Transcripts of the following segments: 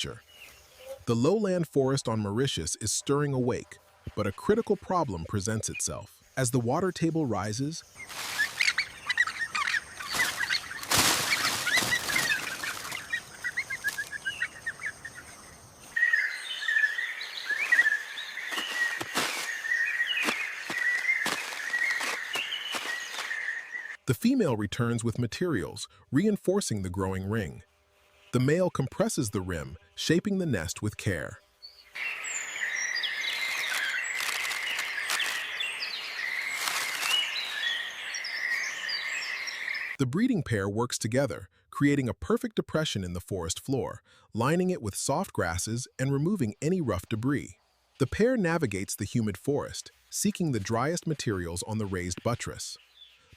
nature. The lowland forest on Mauritius is stirring awake, but a critical problem presents itself. As the water table rises, the female returns with materials, reinforcing the growing ring. The male compresses the rim, shaping the nest with care. The breeding pair works together, creating a perfect depression in the forest floor, lining it with soft grasses and removing any rough debris. The pair navigates the humid forest, seeking the driest materials on the raised buttress.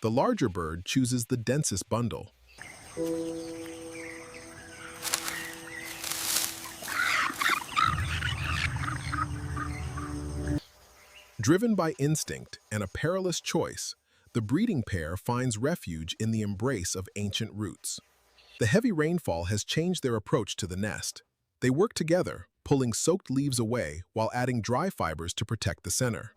The larger bird chooses the densest bundle. Driven by instinct and a perilous choice, the breeding pair finds refuge in the embrace of ancient roots. The heavy rainfall has changed their approach to the nest. They work together, pulling soaked leaves away while adding dry fibers to protect the center.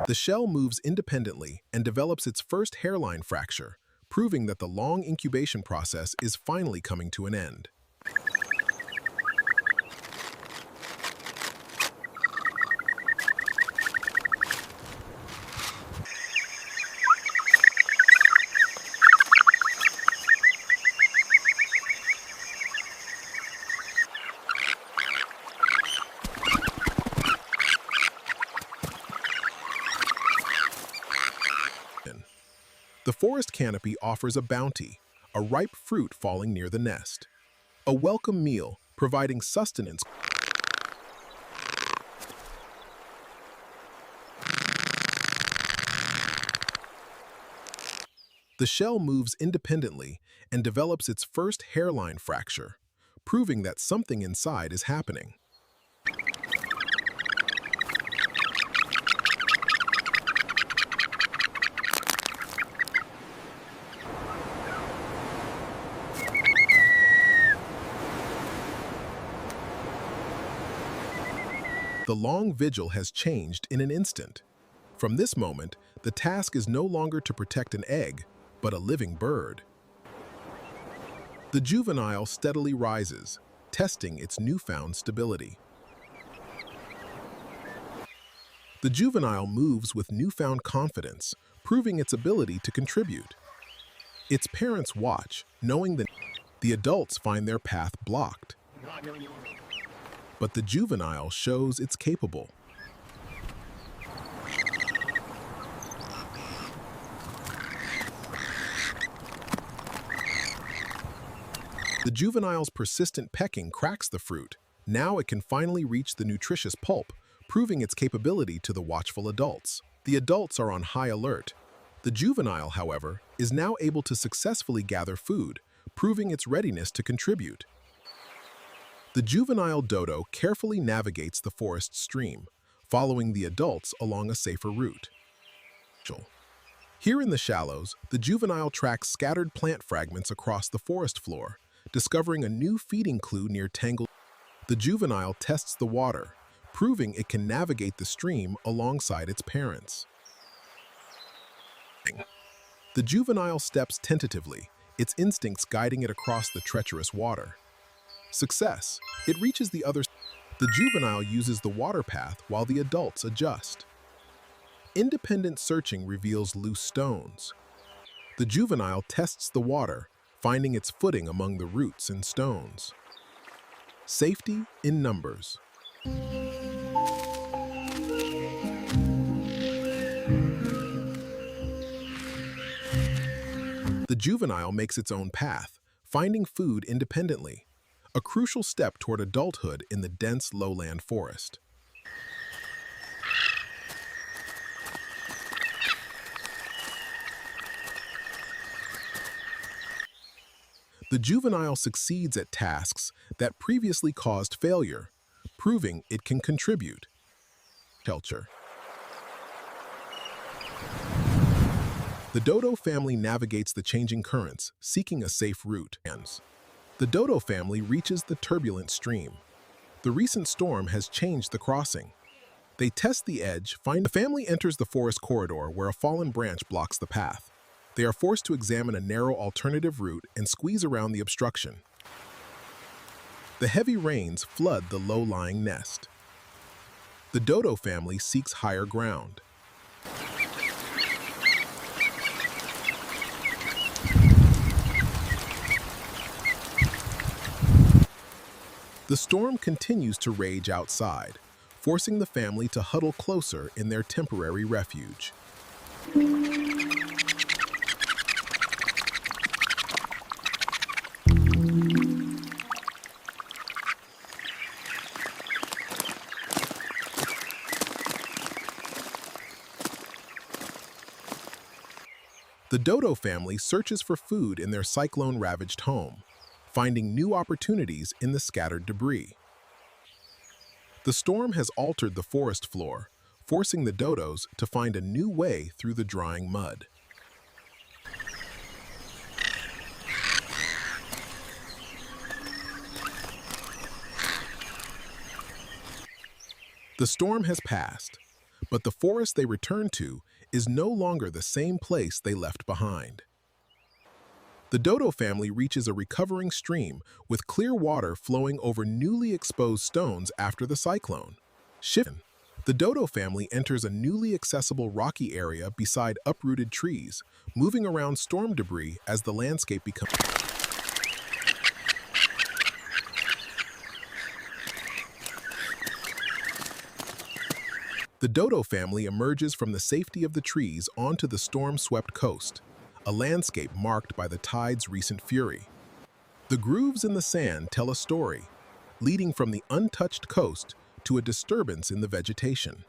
The shell moves independently and develops its first hairline fracture, proving that the long incubation process is finally coming to an end. The forest canopy offers a bounty, a ripe fruit falling near the nest. A welcome meal, providing sustenance. The shell moves independently and develops its first hairline fracture, proving that something inside is happening. The long vigil has changed in an instant. From this moment, the task is no longer to protect an egg, but a living bird. The juvenile steadily rises, testing its newfound stability. The juvenile moves with newfound confidence, proving its ability to contribute. Its parents watch, knowing that the adults find their path blocked. But the juvenile shows it's capable. The juvenile's persistent pecking cracks the fruit. Now it can finally reach the nutritious pulp, proving its capability to the watchful adults. The adults are on high alert. The juvenile, however, is now able to successfully gather food, proving its readiness to contribute. The juvenile dodo carefully navigates the forest stream, following the adults along a safer route. Here in the shallows, the juvenile tracks scattered plant fragments across the forest floor, discovering a new feeding clue near tangled. The juvenile tests the water, proving it can navigate the stream alongside its parents. The juvenile steps tentatively, its instincts guiding it across the treacherous water. Success! It reaches the other side. The juvenile uses the water path while the adults adjust. Independent searching reveals loose stones. The juvenile tests the water, finding its footing among the roots and stones. Safety in numbers. The juvenile makes its own path, finding food independently. a crucial step toward adulthood in the dense lowland forest. The juvenile succeeds at tasks that previously caused failure, proving it can contribute. Culture. The Dodo family navigates the changing currents, seeking a safe route. The Dodo family reaches the turbulent stream. The recent storm has changed the crossing. They test the edge, the family enters the forest corridor where a fallen branch blocks the path. They are forced to examine a narrow alternative route and squeeze around the obstruction. The heavy rains flood the low-lying nest. The Dodo family seeks higher ground. The storm continues to rage outside, forcing the family to huddle closer in their temporary refuge. The Dodo family searches for food in their cyclone-ravaged home, finding new opportunities in the scattered debris. The storm has altered the forest floor, forcing the dodos to find a new way through the drying mud. The storm has passed, but the forest they return to is no longer the same place they left behind. The Dodo family reaches a recovering stream with clear water flowing over newly exposed stones after the cyclone. The Dodo family enters a newly accessible rocky area beside uprooted trees, moving around storm debris as the landscape becomes. The Dodo family emerges from the safety of the trees onto the storm-swept coast, a landscape marked by the tide's recent fury. The grooves in the sand tell a story, leading from the untouched coast to a disturbance in the vegetation.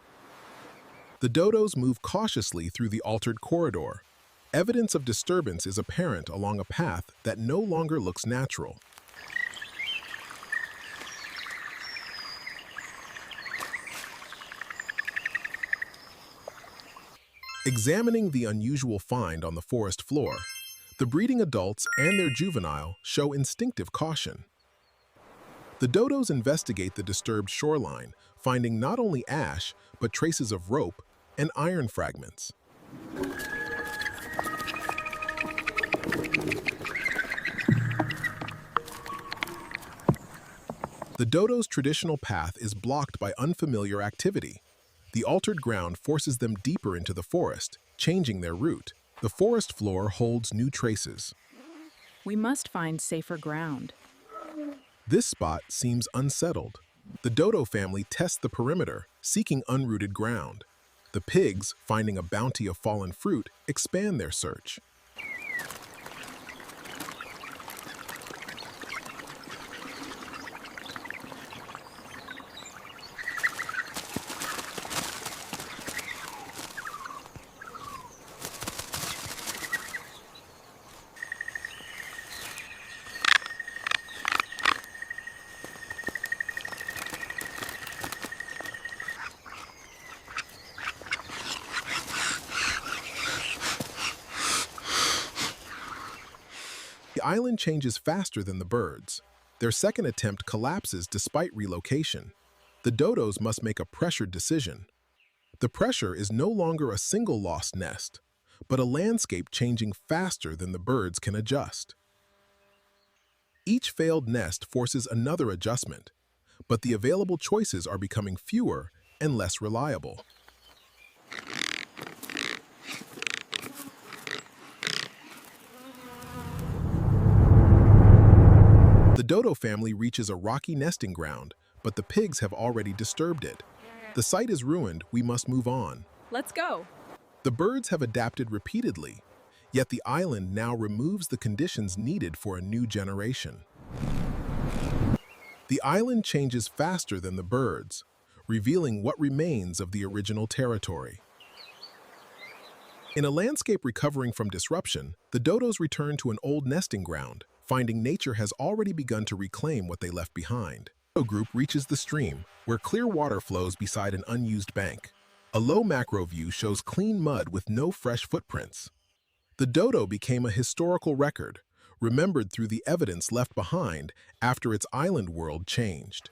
The dodos move cautiously through the altered corridor. Evidence of disturbance is apparent along a path that no longer looks natural. Examining the unusual find on the forest floor, the breeding adults and their juvenile show instinctive caution. The dodos investigate the disturbed shoreline, finding not only ash, but traces of rope and iron fragments. The dodo's traditional path is blocked by unfamiliar activity. The altered ground forces them deeper into the forest, changing their route. The forest floor holds new traces. We must find safer ground. This spot seems unsettled. The Dodo family tests the perimeter, seeking unrooted ground. The pigs, finding a bounty of fallen fruit, expand their search. The island changes faster than the birds. Their second attempt collapses despite relocation. The dodos must make a pressured decision. The pressure is no longer a single lost nest, but a landscape changing faster than the birds can adjust. Each failed nest forces another adjustment, but the available choices are becoming fewer and less reliable. The Dodo family reaches a rocky nesting ground, but the pigs have already disturbed it. The site is ruined, we must move on. Let's go. The birds have adapted repeatedly, yet the island now removes the conditions needed for a new generation. The island changes faster than the birds, revealing what remains of the original territory. In a landscape recovering from disruption, the dodos return to an old nesting ground, finding nature has already begun to reclaim what they left behind. The dodo group reaches the stream, where clear water flows beside an unused bank. A low macro view shows clean mud with no fresh footprints. The dodo became a historical record, remembered through the evidence left behind after its island world changed.